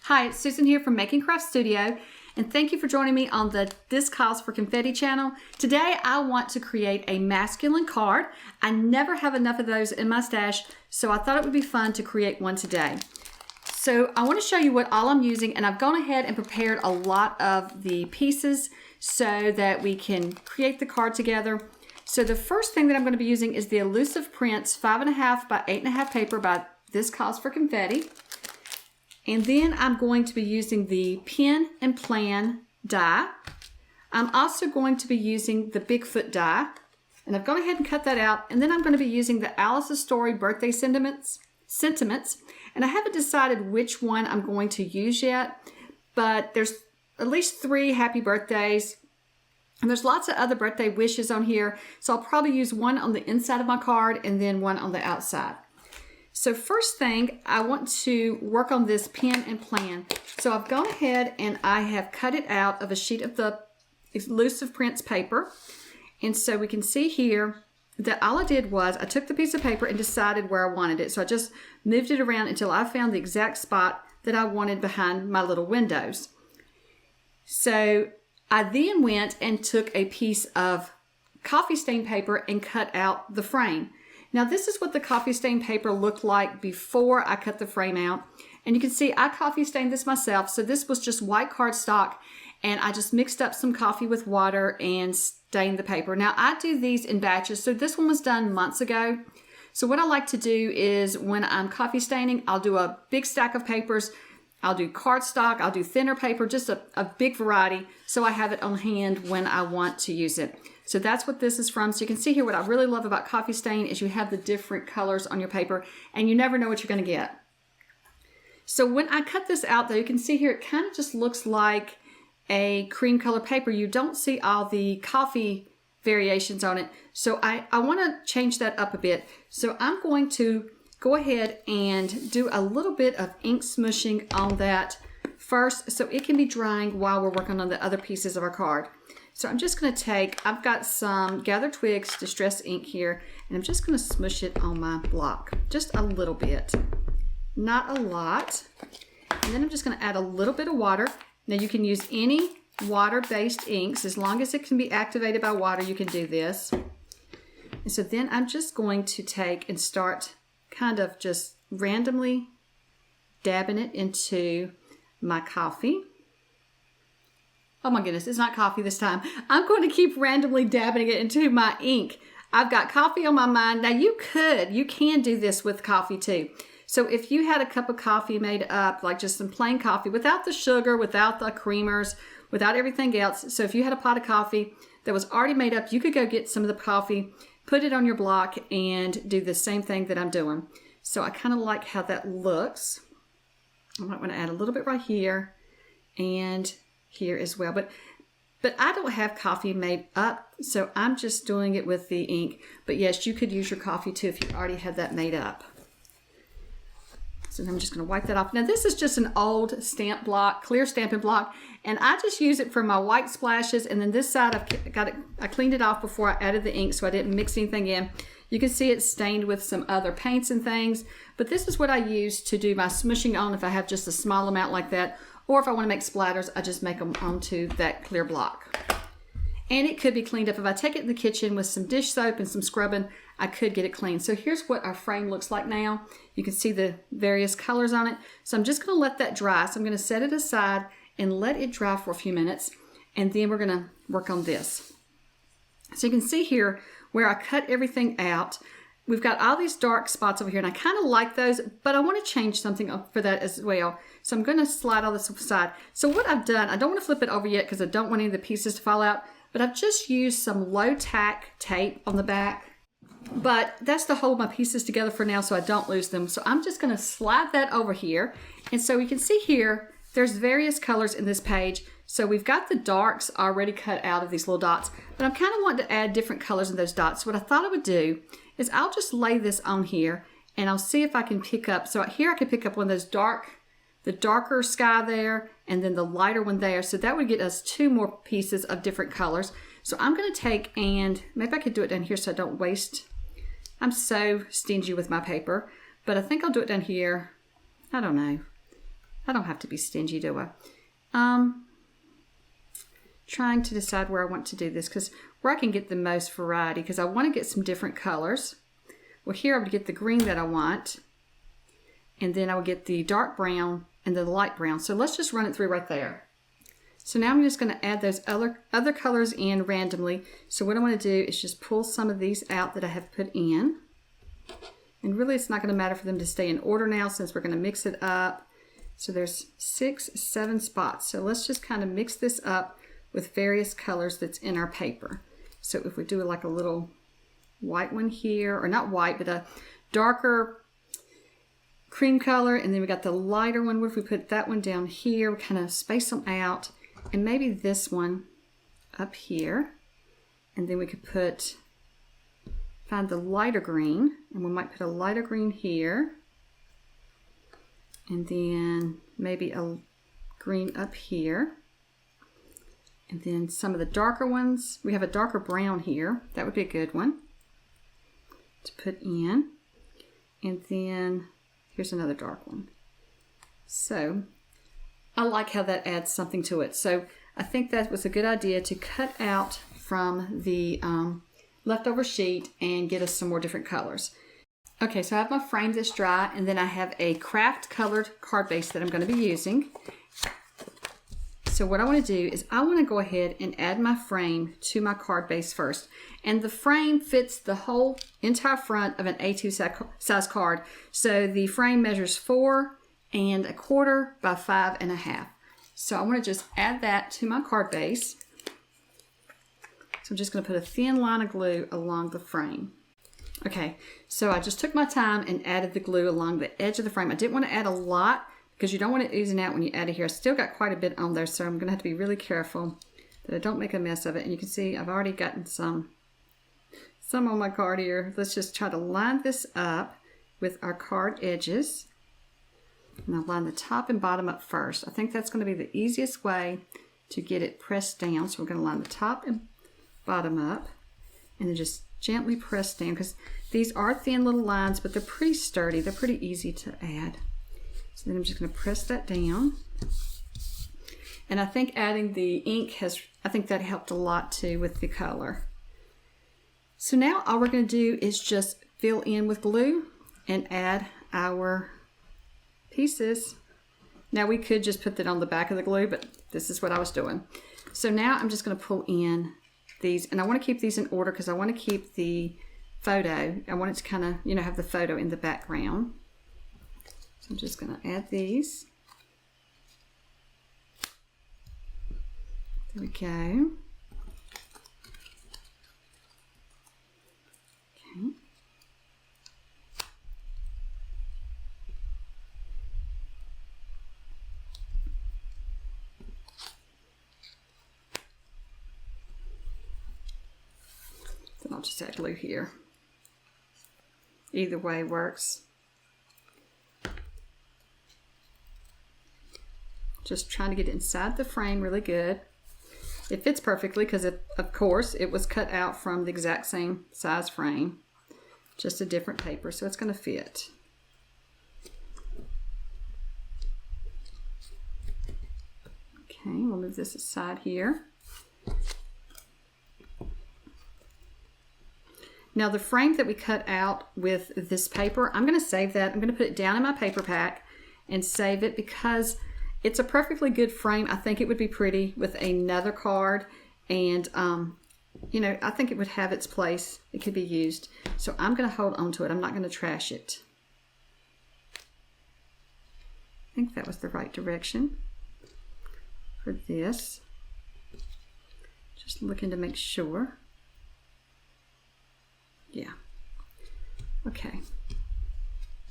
Hi, it's Susan here from Making Craft Studio, and thank you for joining me on the This Calls for Confetti channel. Today I want to create a masculine card. I never have enough of those in my stash, so I thought it would be fun to create one today. So I want to show you what all I'm using, and I've gone ahead and prepared a lot of the pieces so that we can create the card together. So the first thing that I'm going to be using is the Elusive Prints 5.5 by 8.5 paper by This Calls for Confetti. And then I'm going to be using the Pen and Plan die. I'm also going to be using the BIGFOOT die. And I've gone ahead and cut that out. And then I'm going to be using the Alice's Story Birthday Sentiments. And I haven't decided which one I'm going to use yet. But there's at least 3 happy birthdays. And there's lots of other birthday wishes on here. So I'll probably use one on the inside of my card and then one on the outside. So first thing, I want to work on this Pen and Plan. So I've gone ahead and I have cut it out of a sheet of the Elusive Prints paper. And so we can see here that all I did was I took the piece of paper and decided where I wanted it. So I just moved it around until I found the exact spot that I wanted behind my little windows. So I then went and took a piece of coffee stain paper and cut out the frame. Now this is what the coffee stain paper looked like before I cut the frame out. And you can see I coffee stained this myself. So this was just white cardstock and I just mixed up some coffee with water and stained the paper. Now I do these in batches. So this one was done months ago. So what I like to do is when I'm coffee staining, I'll do a big stack of papers. I'll do cardstock, I'll do thinner paper, just a big variety. So I have it on hand when I want to use it. So that's what this is from. So you can see here what I really love about coffee stain is you have the different colors on your paper and you never know what you're going to get. So when I cut this out though, you can see here it kind of just looks like a cream color paper. You don't see all the coffee variations on it. So I want to change that up a bit. So I'm going to go ahead and do a little bit of ink smushing on that first so it can be drying while we're working on the other pieces of our card. So I'm just going to take, I've got some Gather Twigs Distress ink here, and I'm just going to smush it on my block. Just a little bit, not a lot. And then I'm just going to add a little bit of water. Now you can use any water-based inks. As long as it can be activated by water, you can do this. And so then I'm just going to take and start kind of just randomly dabbing it into my coffee. Oh my goodness, it's not coffee this time. I'm going to keep randomly dabbing it into my ink. I've got coffee on my mind. Now you can do this with coffee too. So if you had a cup of coffee made up, like just some plain coffee, without the sugar, without the creamers, without everything else. So if you had a pot of coffee that was already made up, you could go get some of the coffee, put it on your block, and do the same thing that I'm doing. So I kind of like how that looks. I might want to add a little bit right here and here as well, but I don't have coffee made up, so I'm just doing it with the ink. But yes, you could use your coffee too if you already had that made up. So I'm just going to wipe that off. Now this is just an old stamp block, clear stamping block, and I just use it for my white splashes. And then this side I cleaned it off before I added the ink so I didn't mix anything in. You can see it's stained with some other paints and things, but this is what I use to do my smushing on if I have just a small amount like that. Or if I want to make splatters, I just make them onto that clear block. And it could be cleaned up. If I take it in the kitchen with some dish soap and some scrubbing, I could get it clean. So here's what our frame looks like now. You can see the various colors on it. So I'm just going to let that dry. So I'm going to set it aside and let it dry for a few minutes. And then we're going to work on this. So you can see here where I cut everything out. We've got all these dark spots over here, and I kind of like those, but I want to change something for that as well. So I'm going to slide all this aside. So what I've done, I don't want to flip it over yet because I don't want any of the pieces to fall out, but I've just used some low tack tape on the back. But that's to hold my pieces together for now so I don't lose them. So I'm just going to slide that over here. And so you can see here, there's various colors in this page. So we've got the darks already cut out of these little dots, but I'm kind of wanting to add different colors in those dots. So what I thought I would do is I'll just lay this on here and I'll see if I can pick up. So here I could pick up one of those the darker sky there and then the lighter one there. So that would get us 2 more pieces of different colors. So I'm going to take, and maybe I could do it down here so I don't waste. I'm so stingy with my paper, but I think I'll do it down here. I don't know. I don't have to be stingy, do I? Trying to decide where I want to do this, because where I can get the most variety, because I want to get some different colors. Well, here I would get the green that I want, and then I would get the dark brown and the light brown. So let's just run it through right there. So now I'm just going to add those other colors in randomly. So what I want to do is just pull some of these out that I have put in. And really it's not going to matter for them to stay in order now, since we're going to mix it up. So there's 6, 7 spots. So let's just kind of mix this up with various colors that's in our paper. So if we do like a little white one here, or not white, but a darker cream color, and then we got the lighter one. What if we put that one down here? We kind of space them out, and maybe this one up here, and then we could find the lighter green, and we might put a lighter green here, and then maybe a green up here, and then some of the darker ones. We have a darker brown here. That would be a good one to put in. And then here's another dark one. So I like how that adds something to it. So I think that was a good idea to cut out from the leftover sheet and get us some more different colors. Okay, so I have my frame that's dry, and then I have a craft colored card base that I'm going to be using. So what I want to do is I want to go ahead and add my frame to my card base first. And the frame fits the whole entire front of an A2 size card. So the frame measures 4 1/4 by 5 1/2. So I want to just add that to my card base. So I'm just going to put a thin line of glue along the frame. Okay, so I just took my time and added the glue along the edge of the frame. I didn't want to add a lot, because you don't want it oozing out when you add it here. I still got quite a bit on there, so I'm going to have to be really careful that I don't make a mess of it. And you can see I've already gotten some on my card here. Let's just try to line this up with our card edges. And I'll line the top and bottom up first. I think that's going to be the easiest way to get it pressed down. So we're going to line the top and bottom up, and then just gently press down, because these are thin little lines, but they're pretty sturdy. They're pretty easy to add. So then I'm just going to press that down. And I think adding the ink I think that helped a lot too with the color. So now all we're going to do is just fill in with glue and add our pieces. Now we could just put that on the back of the glue, but this is what I was doing. So now I'm just going to pull in these, and I want to keep these in order because I want to keep the photo. I want it to kind of, you know, have the photo in the background. So I'm just going to add these. There we go. Okay. Then I'll just add glue here. Either way works. Just trying to get it inside the frame really good. It fits perfectly because, of course, it was cut out from the exact same size frame, just a different paper, so it's going to fit. Okay, we'll move this aside here. Now the frame that we cut out with this paper, I'm going to save that. I'm going to put it down in my paper pack and save it because it's a perfectly good frame. I think it would be pretty with another card, and you know, I think it would have its place. It could be used. So I'm going to hold on to it. I'm not going to trash it. I think that was the right direction for this. Just looking to make sure. Yeah. Okay.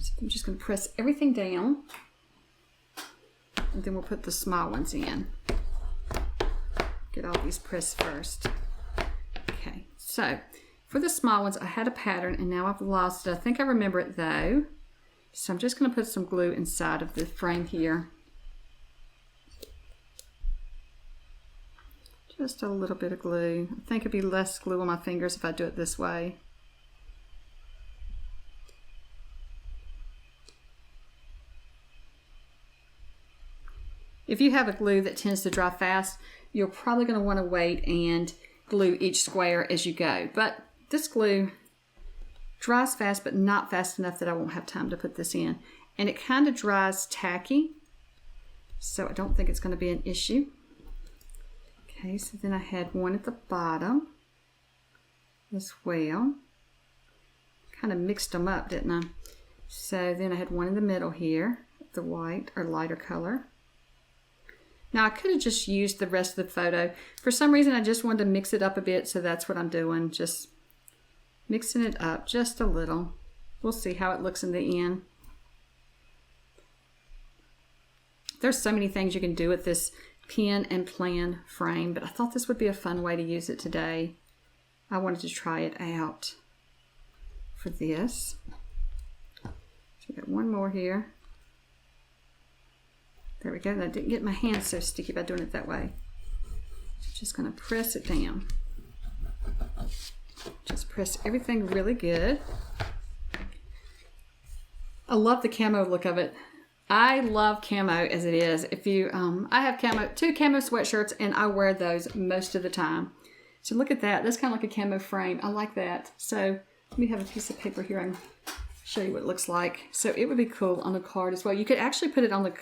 So I'm just going to press everything down, and then we'll put the small ones in. Get all these pressed first. Okay, so for the small ones, I had a pattern and now I've lost it. I think I remember it though. So I'm just going to put some glue inside of the frame here. Just a little bit of glue. I think it'd be less glue on my fingers if I do it this way. If you have a glue that tends to dry fast, you're probably going to want to wait and glue each square as you go. But this glue dries fast, but not fast enough that I won't have time to put this in. And it kind of dries tacky, so I don't think it's going to be an issue. Okay, so then I had one at the bottom as well. Kind of mixed them up, didn't I? So then I had one in the middle here, the white or lighter color. Now I could have just used the rest of the photo. For some reason I just wanted to mix it up a bit, so that's what I'm doing. Just mixing it up just a little. We'll see how it looks in the end. There's so many things you can do with this pen and plan frame, but I thought this would be a fun way to use it today. I wanted to try it out for this. So we got one more here. There we go. I didn't get my hands so sticky by doing it that way. Just going to press it down. Just press everything really good. I love the camo look of it. I love camo as it is. If you, I have two camo sweatshirts, and I wear those most of the time. So look at that. That's kind of like a camo frame. I like that. So let me have a piece of paper here and show you what it looks like. So it would be cool on a card as well. You could actually put it on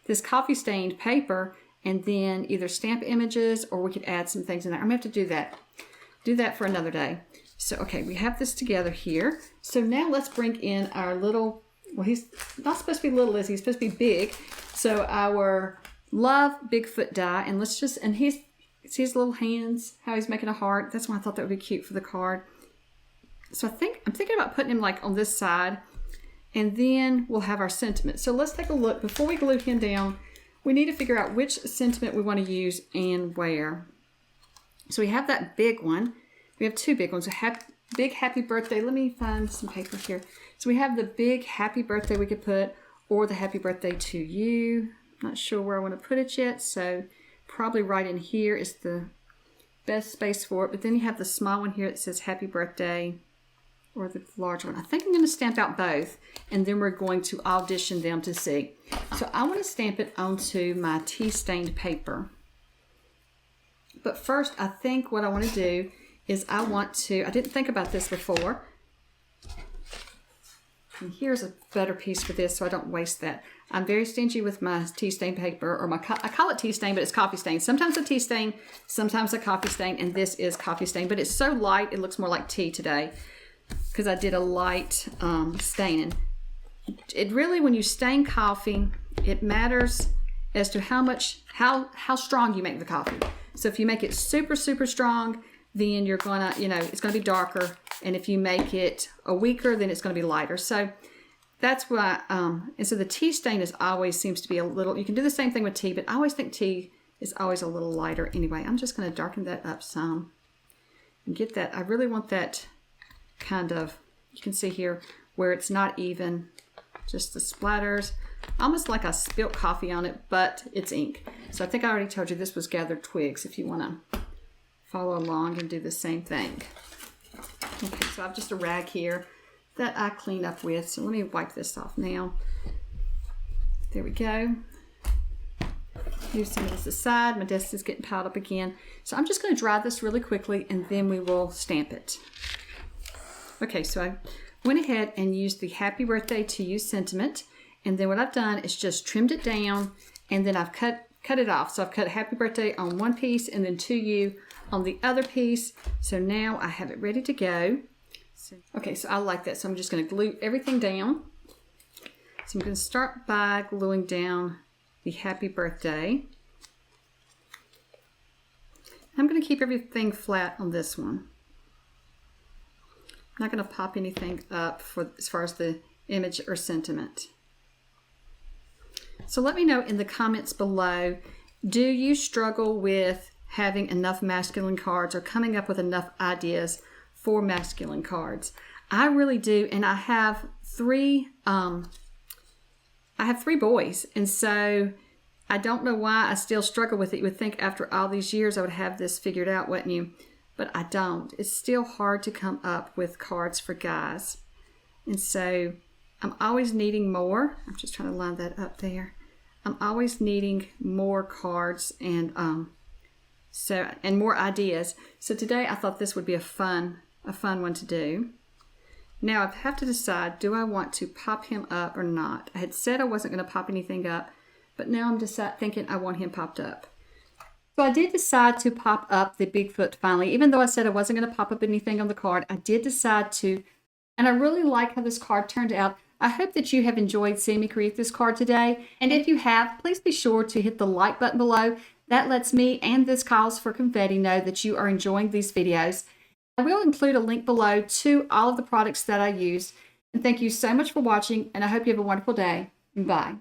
this coffee stained paper and then either stamp images, or we could add some things in there. I'm going to have to do that. Do that for another day. So, okay, we have this together here. So now let's bring in our little, well, he's not supposed to be little, is he? He's supposed to be big. So our Love Bigfoot die, and let's just, and see his little hands, how he's making a heart. That's why I thought that would be cute for the card. So I'm thinking about putting him like on this side, and then we'll have our sentiment. So let's take a look. Before we glue him down, we need to figure out which sentiment we want to use and where. So we have that big one. We have two big ones. Big happy birthday. Let me find some paper here. So we have the big happy birthday we could put, or the happy birthday to you. Not sure where I want to put it yet, so probably right in here is the best space for it. But then you have the small one here that says happy birthday, or the large one. I think I'm going to stamp out both, and then we're going to audition them to see. So I want to stamp it onto my tea stained paper. But first, I think what I want to do is I didn't think about this before. And here's a better piece for this so I don't waste that. I'm very stingy with my tea stain paper, or I call it tea stain, but it's coffee stain. Sometimes a tea stain, sometimes a coffee stain, and this is coffee stain. But it's so light, it looks more like tea today because I did a light staining. It really, when you stain coffee, it matters as to how strong you make the coffee. So if you make it super, super strong, then you're gonna, it's gonna be darker. And if you make it a weaker, then it's gonna be lighter. So that's why, and so the tea stain always seems to be a little, you can do the same thing with tea, but I always think tea is always a little lighter anyway. I'm just gonna darken that up some and get that. I really want that kind of, you can see here where it's not even, just the splatters, almost like I spilt coffee on it, but it's ink. So I think I already told you this was gathered twigs if you wanna follow along and do the same thing. Okay, so I have just a rag here that I clean up with. So let me wipe this off now. There we go. Move some of this aside. My desk is getting piled up again. So I'm just going to dry this really quickly, and then we will stamp it. Okay, so I went ahead and used the happy birthday to you sentiment. And then what I've done is just trimmed it down, and then I've cut it off. So I've cut happy birthday on one piece and then to you on the other piece. So now I have it ready to go. Okay, so I like that. So I'm just going to glue everything down. So I'm going to start by gluing down the happy birthday. I'm going to keep everything flat on this one. I'm not going to pop anything up as far as the image or sentiment. So let me know in the comments below, do you struggle with having enough masculine cards or coming up with enough ideas for masculine cards? I really do, and I have three boys, and so I don't know why I still struggle with it. You would think after all these years I would have this figured out, wouldn't you? But I don't. It's still hard to come up with cards for guys, and so I'm always needing more. I'm just trying to line that up there. I'm always needing more cards and more ideas. So today I thought this would be a fun one to do. Now I have to decide, do I want to pop him up or not? I had said I wasn't going to pop anything up, but now I'm thinking I want him popped up. So I did decide to pop up the Bigfoot finally. Even though I said I wasn't going to pop up anything on the card, I did decide to, and I really like how this card turned out. I hope that you have enjoyed seeing me create this card today. And if you have, please be sure to hit the like button below. That lets me and this Cause for Confetti know that you are enjoying these videos. I will include a link below to all of the products that I use. And thank you so much for watching, and I hope you have a wonderful day. Bye.